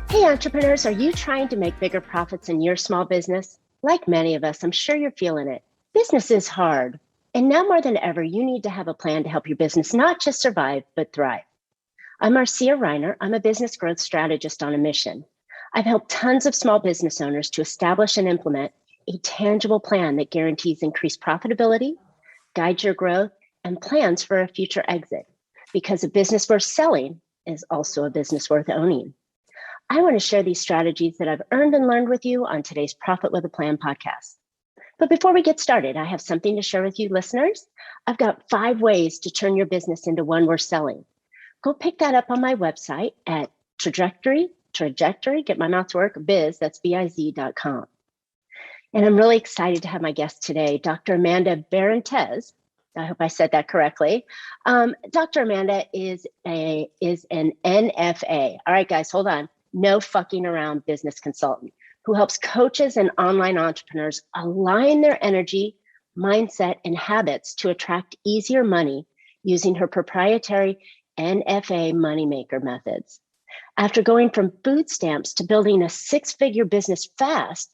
Hey, entrepreneurs, are you trying to make bigger profits in your small business? Like many of us, I'm sure you're feeling it. Business is hard. And now more than ever, you need to have a plan to help your business not just survive, but thrive. I'm Marcia. I'm a business growth strategist on a mission. I've helped tons of small business owners to establish and implement a tangible plan that guarantees increased profitability, guides your growth, and plans for a future exit. Because a business worth selling is also a business worth owning. I want to share these strategies that I've earned and learned with you on today's Profit with a Plan podcast. But before we get started, I have something to share with you listeners. I've got 5 ways to turn your business into one worth selling. Go pick that up on my website at trajectory, get my mouth to work, that's biz.com. And I'm really excited to have my guest today, Dr. Amanda Barrientez. I hope I said that correctly. Dr. Amanda is an NFA. All right, guys, hold on. No fucking around business consultant who helps coaches and online entrepreneurs align their energy, mindset, and habits to attract easier money using her proprietary NFA moneymaker methods. After going from food stamps to building a 6-figure business fast,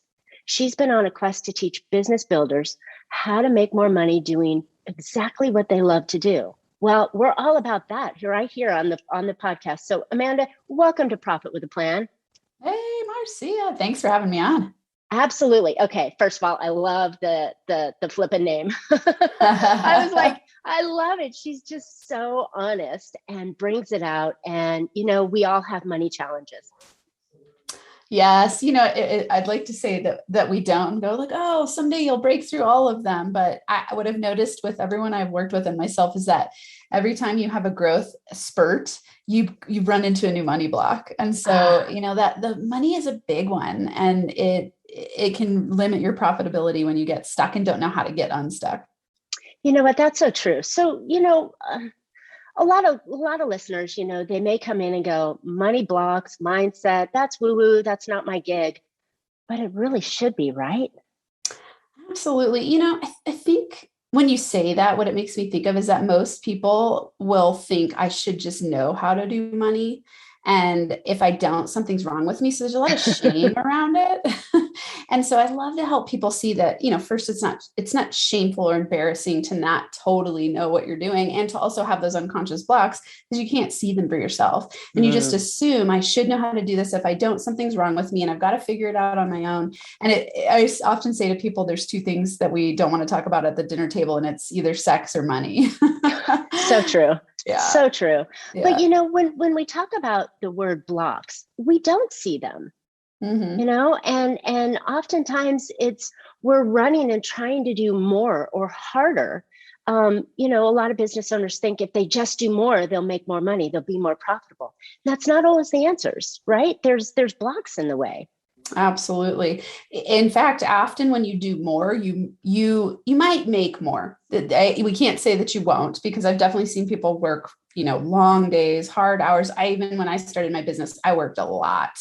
she's been on a quest to teach business builders how to make more money doing exactly what they love to do. Well, we're all about that right here on the podcast. So Amanda, welcome to Profit with a Plan. Hey, Marcia, thanks for having me on. Absolutely. Okay. First of all, I love the flippin' name. I was like, I love it. She's just so honest and brings it out. And, we all have money challenges. Yes. I'd like to say that we don't go like, oh, someday you'll break through all of them. But what I've noticed with everyone I've worked with and myself is that every time you have a growth spurt, you run into a new money block. And so, that the money is a big one, and it can limit your profitability when you get stuck and don't know how to get unstuck. You know what? That's so true. So, a lot of listeners, they may come in and go, money blocks, mindset, that's woo-woo, that's not my gig. But it really should be, right? Absolutely. I think when you say that, what it makes me think of is that most people will think I should just know how to do money. And if I don't, something's wrong with me. So there's a lot of shame around it. And so I love to help people see that, first, it's not shameful or embarrassing to not totally know what you're doing, and to also have those unconscious blocks because you can't see them for yourself. And you just assume I should know how to do this. If I don't, something's wrong with me and I've got to figure it out on my own. And I often say to people, there's 2 things that we don't want to talk about at the dinner table, and it's either sex or money. So true. Yeah. So true. Yeah. But when we talk about the word blocks, we don't see them, and oftentimes we're running and trying to do more or harder. A lot of business owners think if they just do more, they'll make more money, they'll be more profitable. That's not always the answers, right? There's blocks in the way. Absolutely. In fact, often when you do more, you might make more. We can't say that you won't, because I've definitely seen people work, long days, hard hours. When I started my business, I worked a lot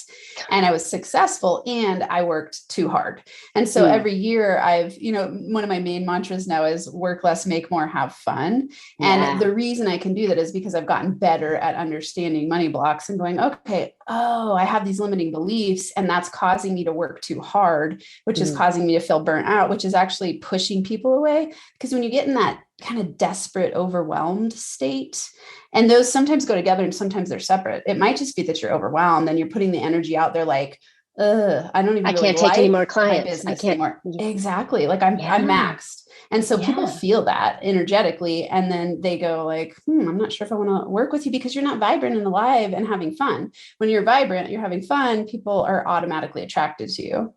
and I was successful, and I worked too hard. And so every year one of my main mantras now is work less, make more, have fun. Yeah. And the reason I can do that is because I've gotten better at understanding money blocks and going, okay, I have these limiting beliefs, and that's causing me to work too hard, which is causing me to feel burnt out, which is actually pushing people away. Because when you get in that kind of desperate, overwhelmed state, and those sometimes go together and sometimes they're separate. It might just be that you're overwhelmed and you're putting the energy out there like, I can't take any more clients. I can't anymore. Exactly. Like I'm maxed. And so people feel that energetically, and then they go like, I'm not sure if I want to work with you because you're not vibrant and alive and having fun. When you're vibrant, you're having fun, people are automatically attracted to you.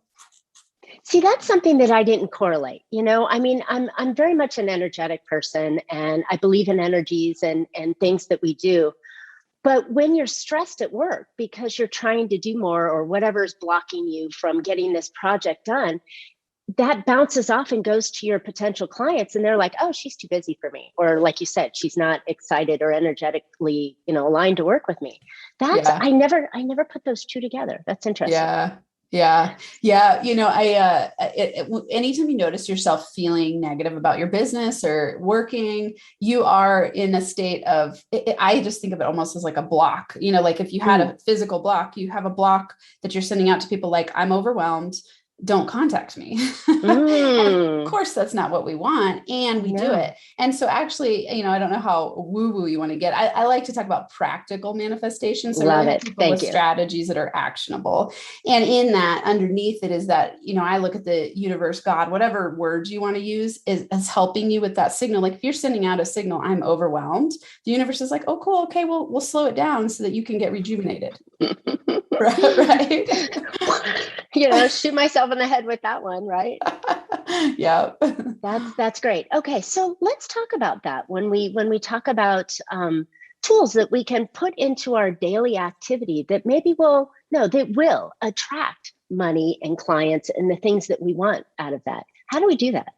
See, that's something that I didn't correlate. I'm very much an energetic person, and I believe in energies and things that we do. But when you're stressed at work because you're trying to do more or whatever's blocking you from getting this project done, that bounces off and goes to your potential clients. And they're like, oh, she's too busy for me. Or like you said, she's not excited or energetically, aligned to work with me. I never put those 2 together. That's interesting. Yeah. Yeah. Yeah. Anytime you notice yourself feeling negative about your business or working, you are in a state of, I just think of it almost as like a block, like if you had a physical block, you have a block that you're sending out to people like, I'm overwhelmed. Don't contact me. And of course, that's not what we want. And we do it. And so actually, I don't know how woo-woo you want to get. I like to talk about practical manifestations. So Love really it. people Thank with you. strategies that are actionable. And in that, underneath it is that, I look at the universe, God, whatever words you want to use is helping you with that signal. Like if you're sending out a signal, I'm overwhelmed, the universe is like, oh, cool. Okay, well, we'll slow it down so that you can get rejuvenated. Right. Shoot myself in the head with that one, right? Yeah. That's great. Okay, so let's talk about that when we talk about tools that we can put into our daily activity that that will attract money and clients and the things that we want out of that. How do we do that?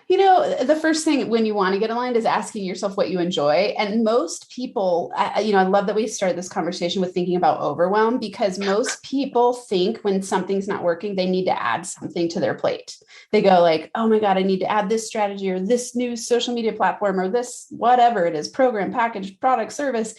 The first thing when you want to get aligned is asking yourself what you enjoy. And most people, I love that we started this conversation with thinking about overwhelm, because most people think when something's not working, they need to add something to their plate. They go like, oh my God, I need to add this strategy or this new social media platform or this, whatever it is, program, package, product, service.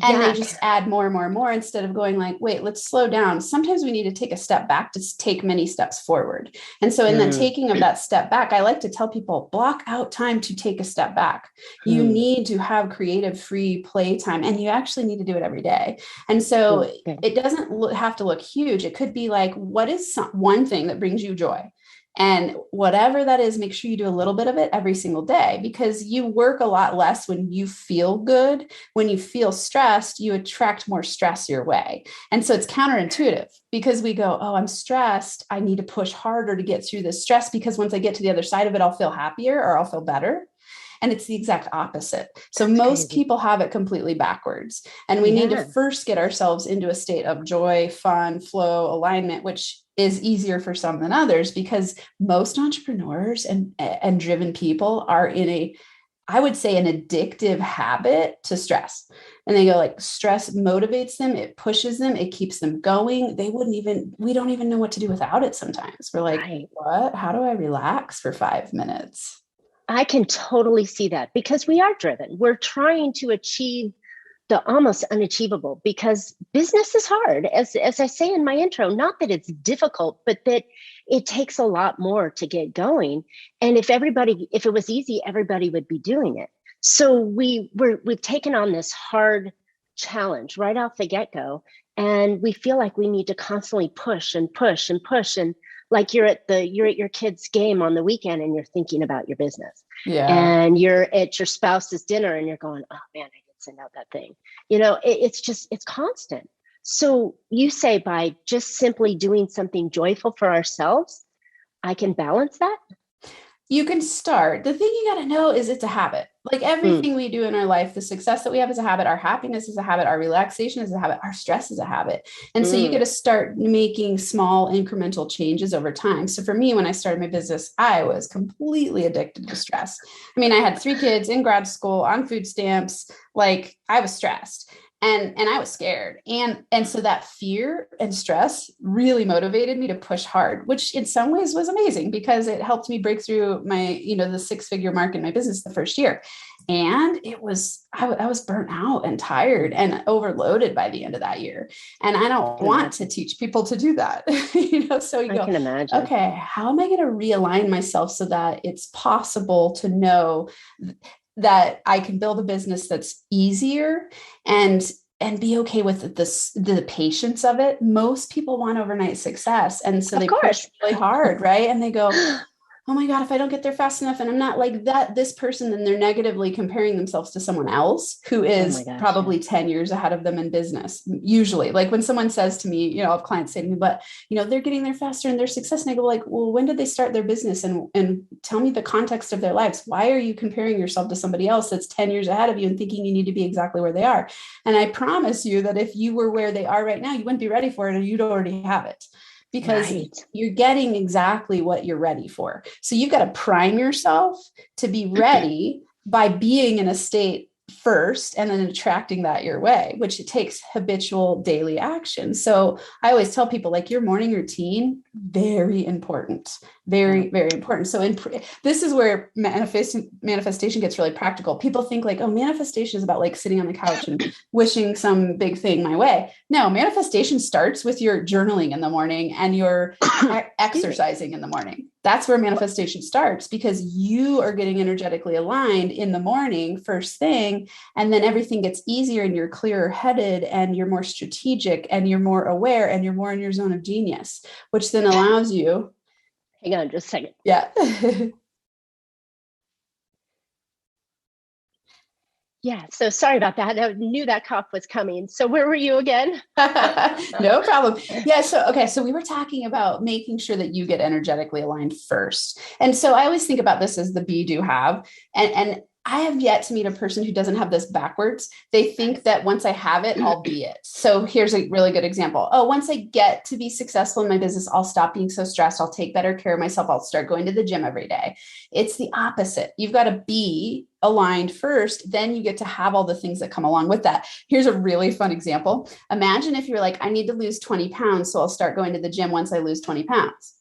And they just add more and more and more instead of going like, wait, let's slow down. Sometimes we need to take a step back to take many steps forward. And so in the taking of that step back, I like to tell people, block out time to take a step back. You need to have creative free play time, and you actually need to do it every day. And so it doesn't have to look huge. It could be like, what is one thing that brings you joy? And whatever that is, make sure you do a little bit of it every single day, because you work a lot less when you feel good. When you feel stressed, you attract more stress your way. And so it's counterintuitive, because we go, oh, I'm stressed, I need to push harder to get through this stress, because once I get to the other side of it, I'll feel happier or I'll feel better. And it's the exact opposite. So most people have it completely backwards. And we need to first get ourselves into a state of joy, fun, flow, alignment, which is easier for some than others, because most entrepreneurs and driven people are in I would say an addictive habit to stress. And they go like, stress motivates them. It pushes them. It keeps them going. We don't even know what to do without it. Sometimes we're like, what, how do I relax for 5 minutes? I can totally see that, because we are driven. We're trying to achieve the almost unachievable, because business is hard. As I say in my intro, not that it's difficult, but that it takes a lot more to get going. And if it was easy, everybody would be doing it. So we've taken on this hard challenge right off the get-go. And we feel like we need to constantly push and push and push. And like you're at your kid's game on the weekend and you're thinking about your business. And you're at your spouse's dinner and you're going, oh man, I did send out that thing. It's constant. So you say by just simply doing something joyful for ourselves, I can balance that? You can start. The thing you got to know is it's a habit. Like everything we do in our life, the success that we have is a habit. Our happiness is a habit. Our relaxation is a habit. Our stress is a habit. And so you got to start making small incremental changes over time. So for me, when I started my business, I was completely addicted to stress. I mean, I had 3 kids in grad school on food stamps. Like I was stressed. And I was scared. And so that fear and stress really motivated me to push hard, which in some ways was amazing, because it helped me break through my, the 6-figure mark in my business the first year. And I was burnt out and tired and overloaded by the end of that year. And I don't want to teach people to do that. So you go, can imagine. Okay, how am I going to realign myself so that it's possible to know that I can build a business that's easier and be okay with the patience of it? Most people want overnight success. And so they push really hard, right? And they go, oh my God, if I don't get there fast enough and I'm not like this person, then they're negatively comparing themselves to someone else who is probably 10 years ahead of them in business. Usually, like when someone says to me, I have clients say to me, but they're getting there faster and their success. And I go like, well, when did they start their business? And tell me the context of their lives. Why are you comparing yourself to somebody else that's 10 years ahead of you and thinking you need to be exactly where they are? And I promise you that if you were where they are right now, you wouldn't be ready for it, or you'd already have it. Because you're getting exactly what you're ready for. So you've got to prime yourself to be ready by being in a state first and then attracting that your way, which it takes habitual daily action. So I always tell people, like, your morning routine, very important, very, very important. So this is where manifestation gets really practical. People think like, oh, manifestation is about like sitting on the couch and wishing some big thing my way. No, manifestation starts with your journaling in the morning and your exercising in the morning. That's where manifestation starts, because you are getting energetically aligned in the morning, first thing, and then everything gets easier and you're clearer headed and you're more strategic and you're more aware and you're more in your zone of genius, which then allows you. Hang on just a second. Yeah. Yeah. So sorry about that. I knew that cough was coming. So where were you again? No problem. Yeah. So we were talking about making sure that you get energetically aligned first. And so I always think about this as the be, do, have, and I have yet to meet a person who doesn't have this backwards. They think that once I have it, I'll be it. So here's a really good example. Oh, once I get to be successful in my business, I'll stop being so stressed. I'll take better care of myself. I'll start going to the gym every day. It's the opposite. You've got to be aligned first, then you get to have all the things that come along with that. Here's a really fun example. Imagine if you're like, I need to lose 20 pounds, so I'll start going to the gym once I lose 20 pounds.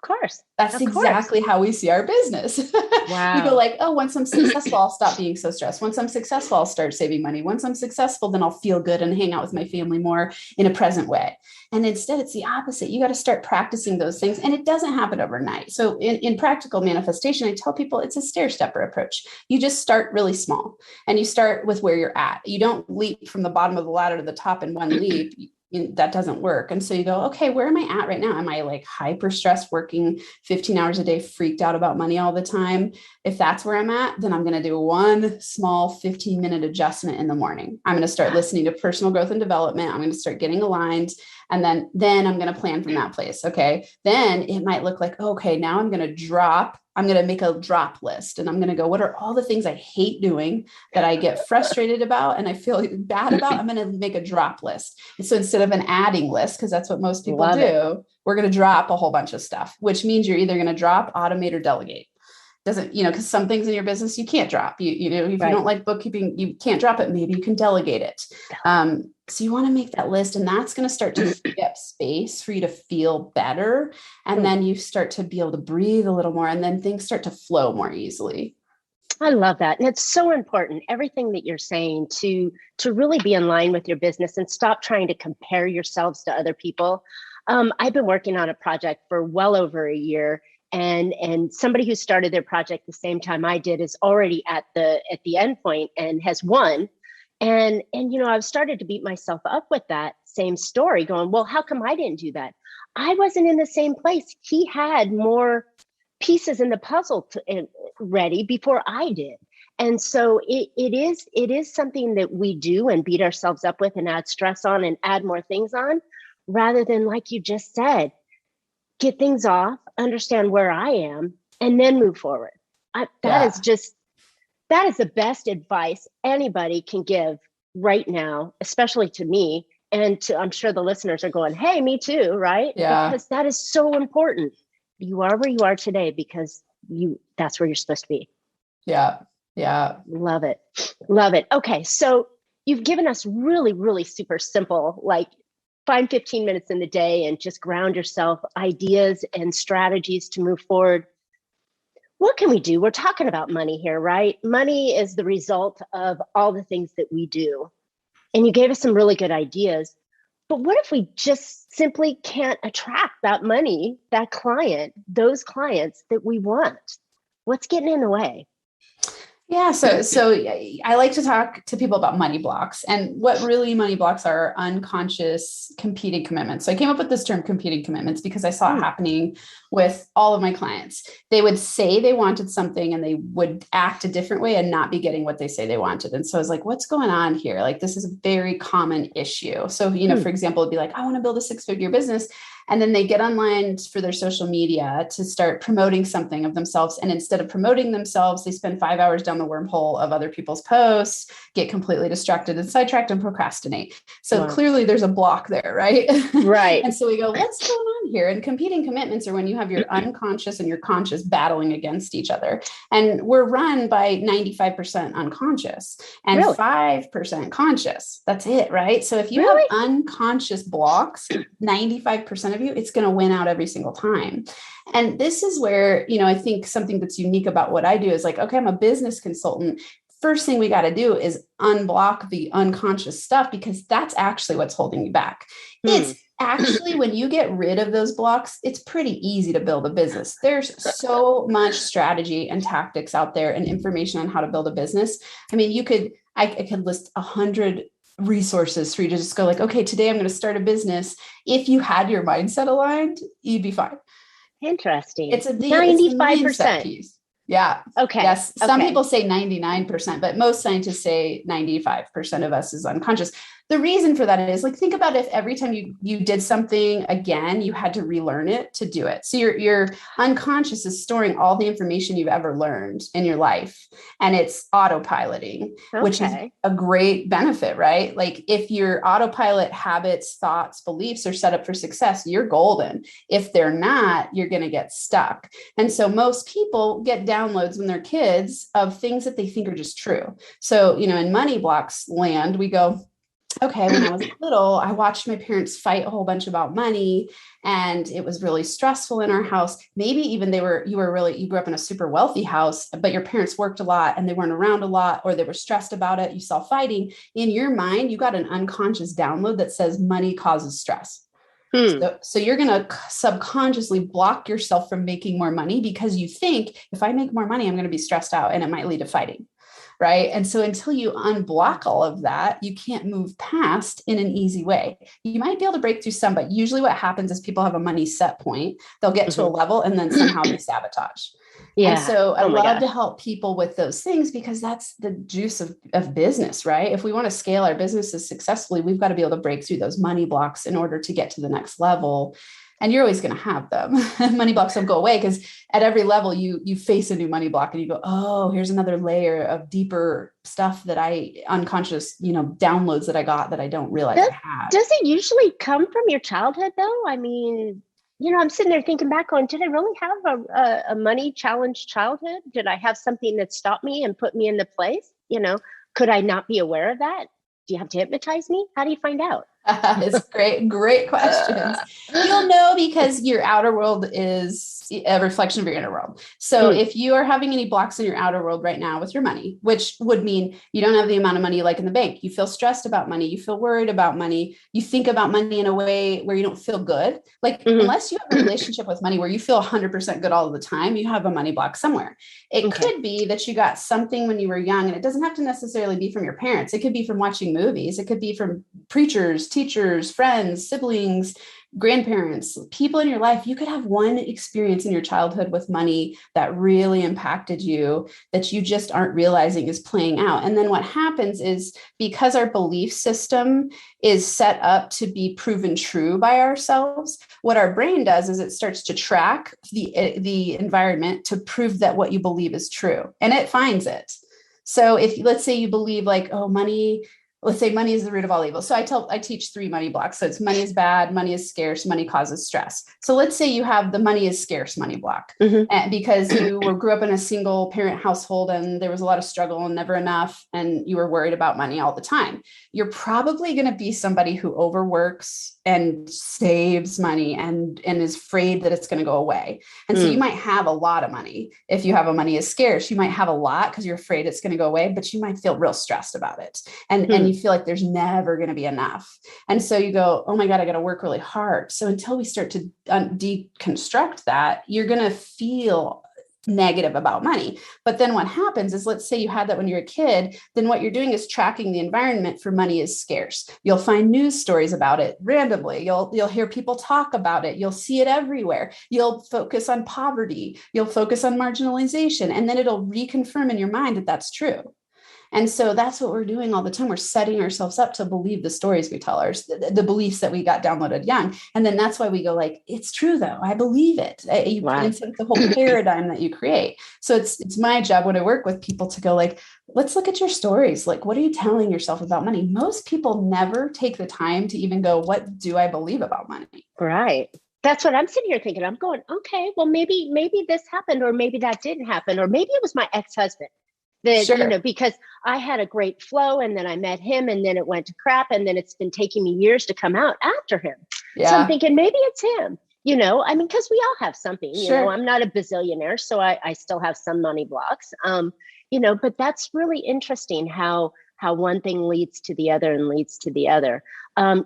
Of course. That's exactly how we see our business. Wow. We go like, oh, once I'm successful, I'll stop being so stressed. Once I'm successful, I'll start saving money. Once I'm successful, then I'll feel good and hang out with my family more in a present way. And instead, it's the opposite. You got to start practicing those things. And it doesn't happen overnight. So in practical manifestation, I tell people it's a stair-stepper approach. You just start really small and you start with where you're at. You don't leap from the bottom of the ladder to the top in one leap. That doesn't work. And so you go, okay, where am I at right now? Am I like hyper stressed, working 15 hours a day, freaked out about money all the time? If that's where I'm at, then I'm going to do one small 15-minute adjustment in the morning. I'm going to start listening to personal growth and development. I'm going to start getting aligned. And then I'm going to plan from that place. Okay. Then it might look like, okay, now I'm going to make a drop list, and I'm going to go, what are all the things I hate doing that I get frustrated about and I feel bad about? I'm going to make a drop list. And so instead of an adding list, because that's what most people do, we're going to drop a whole bunch of stuff, which means you're either going to drop, automate, or delegate. Doesn't, because some things in your business you can't drop. If you don't like bookkeeping, you can't drop it. Maybe you can delegate it. So you want to make that list, and that's going to start to free up space for you to feel better. And then you start to be able to breathe a little more, and then things start to flow more easily. I love that. And it's so important, everything that you're saying, to really be in line with your business and stop trying to compare yourselves to other people. I've been working on a project for well over a year. And somebody who started their project the same time I did is already at the end point and has won. And I've started to beat myself up with that same story, going, well, how come I didn't do that? I wasn't in the same place. He had more pieces in the puzzle ready before I did. And so it is something that we do and beat ourselves up with and add stress on and add more things on, rather than, like you just said, get things off, understand where I am, and then move forward. That is the best advice anybody can give right now, especially to me. And I'm sure the listeners are going, hey, me too, right? Yeah. Because that is so important. You are where you are today because that's where you're supposed to be. Yeah. Yeah. Love it. Love it. Okay. So you've given us really, really super simple, like, find 15 minutes in the day and just ground yourself, ideas and strategies to move forward. What can we do? We're talking about money here, right? Money is the result of all the things that we do. And you gave us some really good ideas. But what if we just simply can't attract that money, that client, those clients that we want? What's getting in the way? Yeah. So I like to talk to people about money blocks, and what really money blocks are unconscious competing commitments. So I came up with this term, competing commitments, because I saw it happening with all of my clients. They would say they wanted something and they would act a different way and not be getting what they say they wanted. And so I was like, what's going on here? Like, this is a very common issue. So, for example, it'd be like, I want to build a 6-figure business. And then they get online for their social media to start promoting something of themselves. And instead of promoting themselves, they spend 5 hours down the wormhole of other people's posts, get completely distracted and sidetracked and procrastinate. So clearly there's a block there, right? Right. And so we go, what's going on here. And competing commitments are when you have your unconscious and your conscious battling against each other. And we're run by 95% unconscious and Really? 5% conscious. That's it, right? So if you Really? have unconscious blocks, 95% of you, it's going to win out every single time. And this is where, I think something that's unique about what I do is like, okay, I'm a business consultant. First thing we got to do is unblock the unconscious stuff, because that's actually what's holding you back. It's actually, when you get rid of those blocks, it's pretty easy to build a business. There's so much strategy and tactics out there and information on how to build a business. I mean, I could list 100 resources for you to just go like, okay, today I'm going to start a business. If you had your mindset aligned, you'd be fine. Interesting. It's a 95% piece. Yeah. Okay. Yes. Some okay. people say 99%, but most scientists say 95% of us is unconscious. The reason for that is like, think about if every time you did something again, you had to relearn it to do it. So your unconscious is storing all the information you've ever learned in your life, and it's autopiloting, which is a great benefit, right? Like if your autopilot habits, thoughts, beliefs are set up for success, you're golden. If they're not, you're going to get stuck. And so most people get downloads when they're kids of things that they think are just true. So, in money blocks land, we go, okay, when I was little, I watched my parents fight a whole bunch about money, and it was really stressful in our house. Maybe even you grew up in a super wealthy house, but your parents worked a lot and they weren't around a lot, or they were stressed about it. You saw fighting in your mind. You got an unconscious download that says money causes stress. So you're going to subconsciously block yourself from making more money, because you think if I make more money, I'm going to be stressed out and it might lead to fighting. Right. And so until you unblock all of that, you can't move past in an easy way. You might be able to break through some, but usually what happens is people have a money set point. They'll get to a level and then somehow they sabotage. Yeah. And so I love to help people with those things, because that's the juice of business, right? If we want to scale our businesses successfully, we've got to be able to break through those money blocks in order to get to the next level. And you're always going to have them. Money blocks don't go away, because at every level you face a new money block and you go, oh, here's another layer of deeper stuff that unconscious, downloads that I got that I don't realize I had. Does it usually come from your childhood though? I mean, I'm sitting there thinking back on, did I really have a money challenged childhood? Did I have something that stopped me and put me in the place? Could I not be aware of that? Do you have to hypnotize me? How do you find out? It's great questions. You'll know because your outer world is a reflection of your inner world. So if you are having any blocks in your outer world right now with your money, which would mean you don't have the amount of money you like in the bank, you feel stressed about money, you feel worried about money, you think about money in a way where you don't feel good. Like unless you have a relationship with money where you feel 100% good all the time, you have a money block somewhere. It could be that you got something when you were young, and it doesn't have to necessarily be from your parents. It could be from watching movies. It could be from preachers, teachers, friends, siblings, grandparents, people in your life. You could have one experience in your childhood with money that really impacted you that you just aren't realizing is playing out. And then what happens is, because our belief system is set up to be proven true by ourselves, what our brain does is it starts to track the environment to prove that what you believe is true. And it finds it. So if, let's say you believe like, oh, let's say money is the root of all evil. So I teach 3 money blocks. So it's money is bad, money is scarce, money causes stress. So let's say you have the money is scarce money block, and because you grew up in a single parent household and there was a lot of struggle and never enough, and you were worried about money all the time. You're probably going to be somebody who overworks and saves money and is afraid that it's going to go away. And so you might have a lot of money. If you have a money is scarce, you might have a lot because you're afraid it's going to go away, but you might feel real stressed about it. And you feel like there's never going to be enough. And so you go, oh my God, I got to work really hard. So until we start to deconstruct that, you're going to feel negative about money. But then what happens is, let's say you had that when you're a kid, then what you're doing is tracking the environment for money is scarce. You'll find news stories about it randomly. You'll hear people talk about it. You'll see it everywhere. You'll focus on poverty. You'll focus on marginalization. And then it'll reconfirm in your mind that that's true. And so that's what we're doing all the time. We're setting ourselves up to believe the stories we tell the beliefs that we got downloaded young. And then that's why we go like, it's true though. I believe it. It's like the whole paradigm that you create. So it's my job when I work with people to go like, let's look at your stories. Like, what are you telling yourself about money? Most people never take the time to even go, what do I believe about money? Right. That's what I'm sitting here thinking. I'm going, okay, well, maybe this happened, or maybe that didn't happen, or maybe it was my ex-husband that, Sure. because I had a great flow and then I met him and then it went to crap. And then it's been taking me years to come out after him. So I'm Yeah. thinking maybe it's him, I mean, because we all have something, Sure. I'm not a bazillionaire, so I still have some money blocks. But that's really interesting how one thing leads to the other and leads to the other.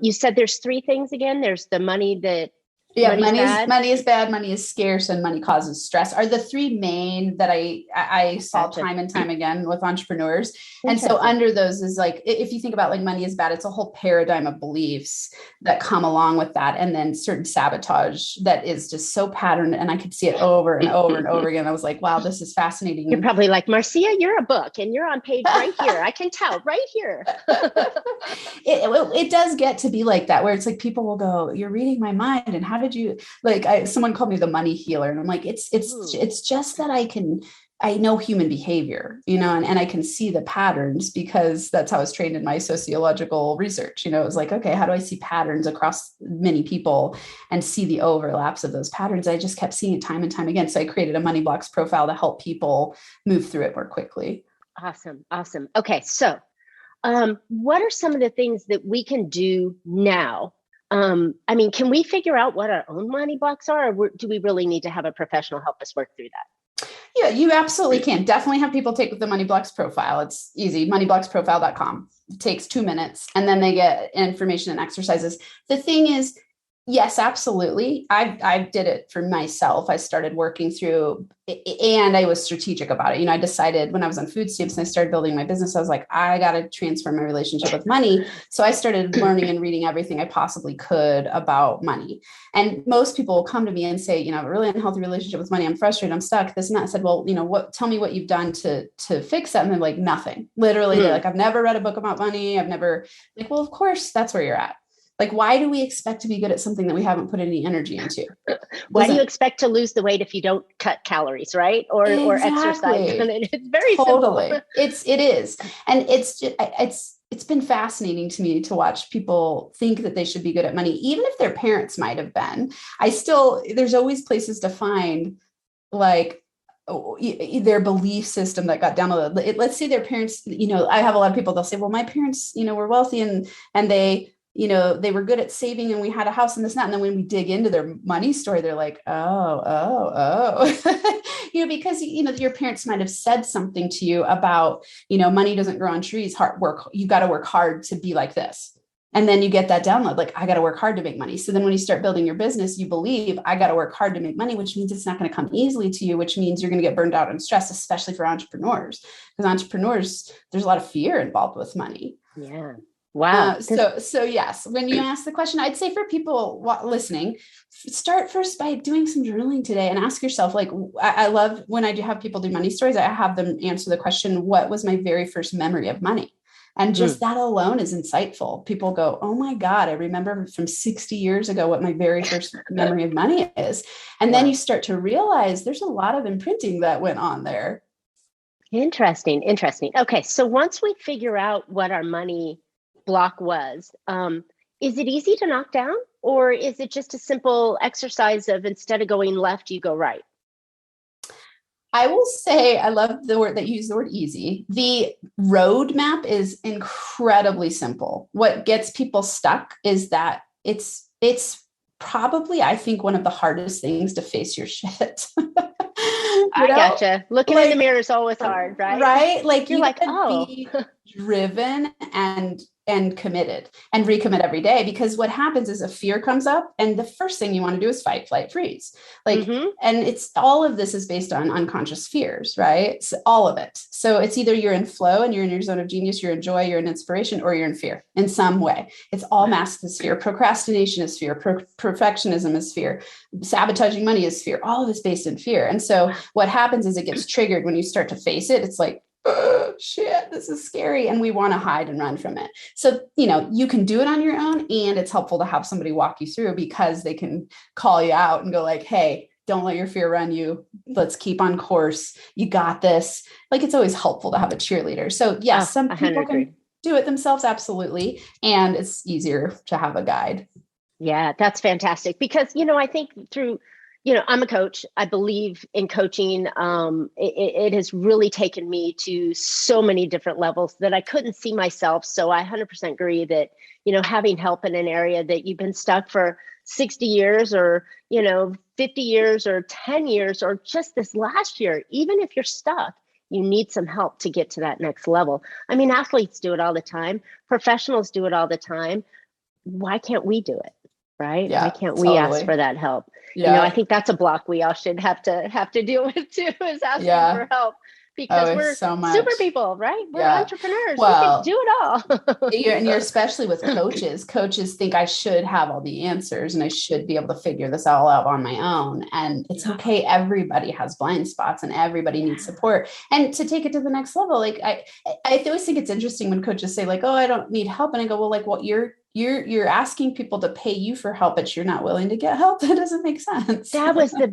You said there's three things again. There's the Yeah, money's bad. money is bad, money is scarce, and money causes stress are the three main that I saw Gotcha. time and time again with entrepreneurs. And so Interesting. under those is like, if you think about like money is bad, it's a whole paradigm of beliefs that come along with that. And then certain sabotage that is just so patterned. And I could see it over and over and over again. I was like, wow, this is fascinating. You're probably like, Marcia, you're a book and you're on page right here. I can tell right here. It does get to be like that, where it's like people will go, you're reading my mind, and how did you, like, someone called me the money healer, and I'm like, it's just that I know human behavior, and I can see the patterns, because that's how I was trained in my sociological research. It was like, okay, how do I see patterns across many people and see the overlaps of those patterns? I just kept seeing it time and time again. So I created a money blocks profile to help people move through it more quickly. Awesome. Okay. So, what are some of the things that we can do now? I mean, can we figure out what our own money blocks are, or do we really need to have a professional help us work through that? Yeah, you absolutely can. Definitely have people take the Money Blocks profile. It's easy, moneyblocksprofile.com. It takes 2 minutes, and then they get information and exercises. The thing is, yes, absolutely. I did it for myself. I started working through, and I was strategic about it. I decided when I was on food stamps and I started building my business, I was like, I got to transform my relationship with money. So I started learning and reading everything I possibly could about money. And most people will come to me and say, I have a really unhealthy relationship with money. I'm frustrated. I'm stuck. This and that. I said, well, tell me what you've done to fix that. And they're like, nothing. Literally, they're like, I've never read a book about money. I've never, like, well, of course, that's where you're at. Like, why do we expect to be good at something that we haven't put any energy into? Why do you expect to lose the weight if you don't cut calories, right? Or exercise? It's very totally simple. It is. And it's been fascinating to me to watch people think that they should be good at money, even if their parents might have been. There's always places to find, like, their belief system that got downloaded. Let's say their parents, I have a lot of people, they'll say, well, my parents, were wealthy and they, they were good at saving and we had a house and this and that. And then when we dig into their money story, they're like, oh, because, your parents might have said something to you about, money doesn't grow on trees, hard work. You got to work hard to be like this. And then you get that download, like, I got to work hard to make money. So then when you start building your business, you believe I got to work hard to make money, which means it's not going to come easily to you, which means you're going to get burned out and stressed, especially for entrepreneurs, because entrepreneurs, there's a lot of fear involved with money. Yeah. Wow. So yes, when you ask the question, I'd say for people listening, start first by doing some journaling today and ask yourself, like, I love when I do have people do money stories, I have them answer the question, what was my very first memory of money? And just that alone is insightful. People go, oh my God, I remember from 60 years ago what my very first memory of money is. And then you start to realize there's a lot of imprinting that went on there. Interesting. Okay. So once we figure out what our money block was, is it easy to knock down, or is it just a simple exercise of instead of going left, you go right? I will say, I love the word that you use, the word easy. The roadmap is incredibly simple. What gets people stuck is that it's probably, I think, one of the hardest things to face your shit. I gotcha. Looking in the mirror is always hard, right? Right? Like, you're like, be driven and committed and recommit every day, because what happens is a fear comes up and the first thing you want to do is fight, flight, freeze. Like, and it's all of this is based on unconscious fears, right? So all of it. So it's either you're in flow and you're in your zone of genius, you're in joy, you're in inspiration, or you're in fear in some way. It's all masked as fear. Procrastination is fear. Perfectionism is fear. Sabotaging money is fear. All of it's based in fear. And so what happens is it gets triggered when you start to face it. It's like, oh, shit, this is scary. And we want to hide and run from it. So, you can do it on your own, and it's helpful to have somebody walk you through, because they can call you out and go like, hey, don't let your fear run you. Let's keep on course. You got this. Like, it's always helpful to have a cheerleader. So yes, some people can do it themselves. Absolutely. And it's easier to have a guide. Yeah, that's fantastic because, I think through, I'm a coach. I believe in coaching. It has really taken me to so many different levels that I couldn't see myself. So I 100% agree that, having help in an area that you've been stuck for 60 years or, 50 years or 10 years or just this last year, even if you're stuck, you need some help to get to that next level. I mean, athletes do it all the time. Professionals do it all the time. Why can't we do it? Right? Why Yeah, can't we ask totally. for that help? I Yeah. think that's a block we all should have to deal with too, is asking Yeah. for help Oh, because it's we're so super much. people, right? We're Yeah. entrepreneurs. We can Well, do it all. you're especially with coaches. Coaches think I should have all the answers and I should be able to figure this all out on my own. And it's okay. Everybody has blind spots and everybody needs support. And to take it to the next level, like I always think it's interesting when coaches say like, "Oh, I don't need help," and I go, "Well, like, what you're asking people to pay you for help, but you're not willing to get help. That doesn't make sense." That was the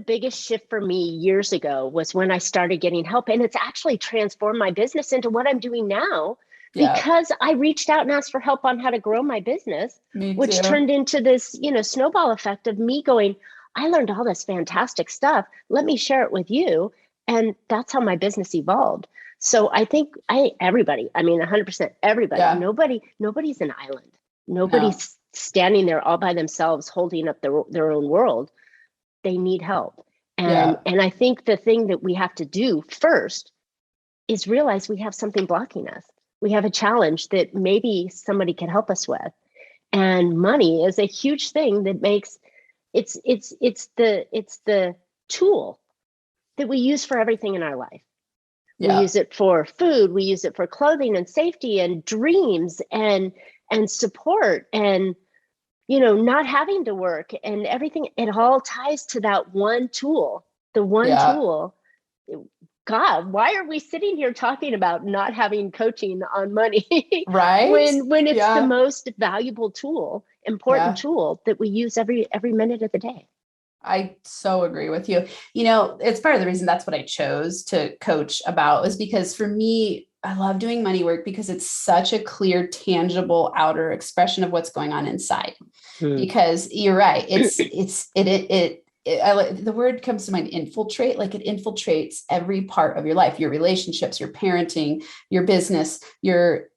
biggest shift for me years ago was when I started getting help. And it's actually transformed my business into what I'm doing now Yeah, because I reached out and asked for help on how to grow my business, me which too. turned into this, snowball effect of me going, I learned all this fantastic stuff. Let me share it with you. And that's how my business evolved. So I think everybody, I mean, 100% everybody, Yeah, nobody's an island. no, Nobody's standing there all by themselves holding up their own world. They need help. and yeah, and I think the thing that we have to do first is realize we have something blocking us. We have a challenge that maybe somebody can help us with, and money is a huge thing that makes it's the tool that we use for everything in our life. We yeah, use it for food, we use it for clothing and safety and dreams and support and not having to work and everything. It all ties to that one tool, the one yeah. tool. God, why are we sitting here talking about not having coaching on money Right? when it's the Yeah, most valuable tool, important yeah. tool that we use every minute of the day? I so agree with you. It's part of the reason that's what I chose to coach about was because for me, I love doing money work because it's such a clear, tangible outer expression of what's going on inside. Hmm. Because you're right, the word comes to mind, infiltrate. Like it infiltrates every part of your life, your relationships, your parenting, your business, your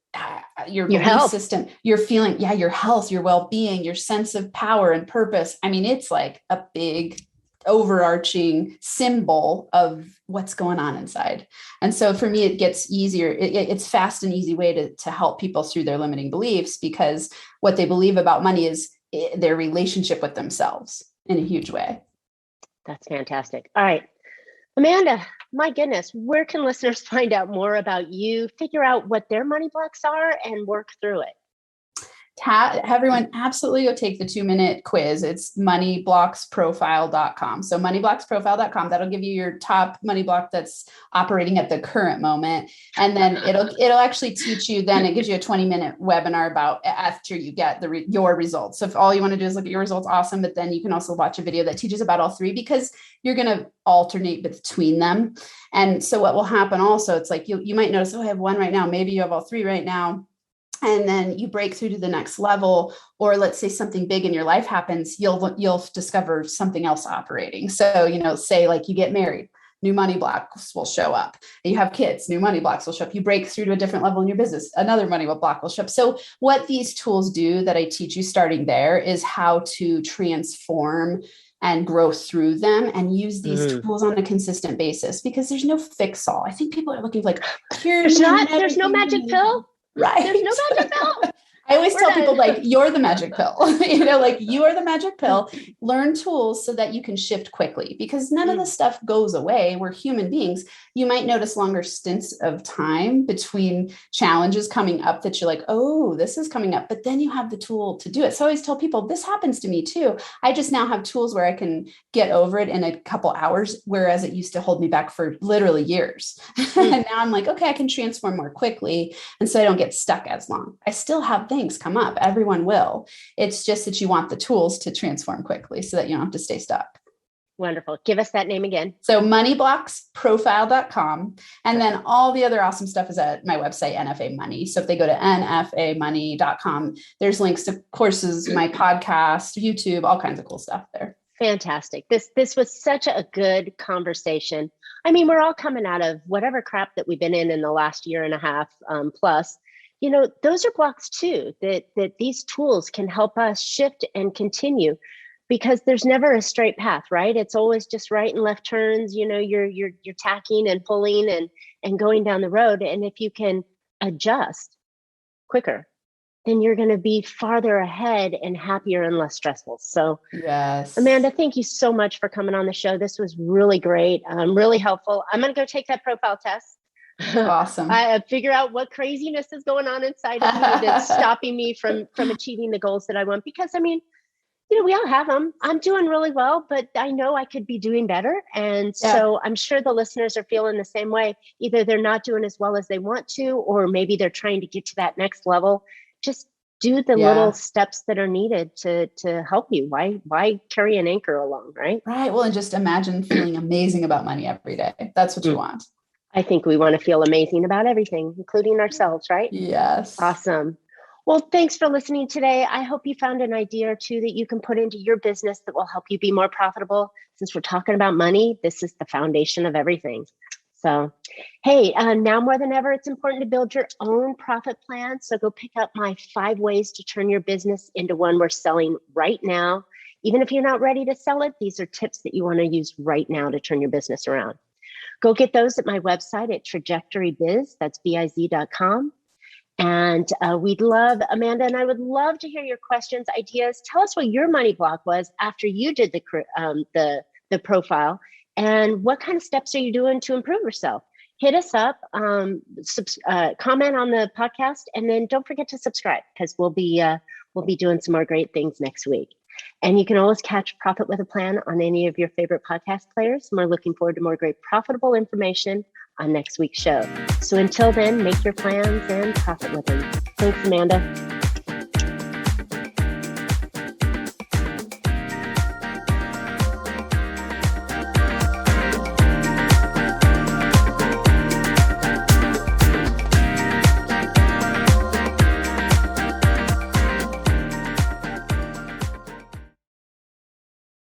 Your belief health. system, your feeling, yeah, your health, your well-being, your sense of power and purpose. I mean, it's like a big overarching symbol of what's going on inside. And so for me, it gets easier. It's fast and easy way to help people through their limiting beliefs, because what they believe about money is their relationship with themselves in a huge way. That's fantastic. All right, Amanda, my goodness, where can listeners find out more about you, figure out what their money blocks are, and work through it? Everyone absolutely go take the 2-minute quiz. It's moneyblocksprofile.com. So moneyblocksprofile.com, that'll give you your top money block that's operating at the current moment. And then it'll actually teach you, then it gives you a 20-minute webinar about after you get your results. So if all you want to do is look at your results, awesome. But then you can also watch a video that teaches about all three, because you're going to alternate between them. And so what will happen also, it's like you might notice, oh, I have one right now. Maybe you have all three right now. And then you break through to the next level, or let's say something big in your life happens, you'll discover something else operating. So, say like you get married, new money blocks will show up. You have kids, new money blocks will show up. You break through to a different level in your business, another money block will show up. So what these tools do that I teach you starting there is how to transform and grow through them and use these tools on a consistent basis, because there's no fix all. I think people are looking like, here's There's no everything you magic need. pill. There's no Right. magic pill. I always We're tell people done. like, you're the magic pill, like you are the magic pill. Learn tools so that you can shift quickly, because none of the stuff goes away. We're human beings. You might notice longer stints of time between challenges coming up that you're like, oh, this is coming up, but then you have the tool to do it. So I always tell people, this happens to me too. I just now have tools where I can get over it in a couple hours, whereas it used to hold me back for literally years. And now I'm like, okay, I can transform more quickly. And so I don't get stuck as long. I still have things come up. Everyone will. It's just that you want the tools to transform quickly so that you don't have to stay stuck. Wonderful. Give us that name again. So moneyblocksprofile.com. And then all the other awesome stuff is at my website, NFA Money. So if they go to nfamoney.com, there's links to courses, my podcast, YouTube, all kinds of cool stuff there. Fantastic. This was such a good conversation. I mean, we're all coming out of whatever crap that we've been in the last year and a half plus. You know, those are blocks too, that these tools can help us shift and continue, because there's never a straight path, right? It's always just right and left turns. You know, you're tacking and pulling and going down the road. And if you can adjust quicker, then you're going to be farther ahead and happier and less stressful. So yes, Amanda, thank you so much for coming on the show. This was really great. Really helpful. I'm going to go take that profile test. Awesome. I figure out what craziness is going on inside of me that's stopping me from achieving the goals that I want. Because I mean, you know, we all have them. I'm doing really well, but I know I could be doing better. And so I'm sure the listeners are feeling the same way. Either they're not doing as well as they want to, or maybe they're trying to get to that next level. Just do the little steps that are needed to help you. Why carry an anchor along, right? Right. Well, and just imagine feeling amazing about money every day. That's what you want. I think we want to feel amazing about everything, including ourselves, right? Yes. Awesome. Well, thanks for listening today. I hope you found an idea or two that you can put into your business that will help you be more profitable. Since we're talking about money, this is the foundation of everything. So, hey, now more than ever, it's important to build your own profit plan. So go pick up my 5 ways to turn your business into one worth selling right now. Even if you're not ready to sell it, these are tips that you want to use right now to turn your business around. Go get those at my website at trajectorybiz, that's biz.com. And we'd love, Amanda and I would love to hear your questions, ideas. Tell us what your money block was after you did the profile, and what kind of steps are you doing to improve yourself? Hit us up, comment on the podcast, and then don't forget to subscribe, because we'll be doing some more great things next week. And you can always catch Profit with a Plan on any of your favorite podcast players. And we're looking forward to more great profitable information on next week's show. So until then, make your plans and profit with them. Thanks, Amanda.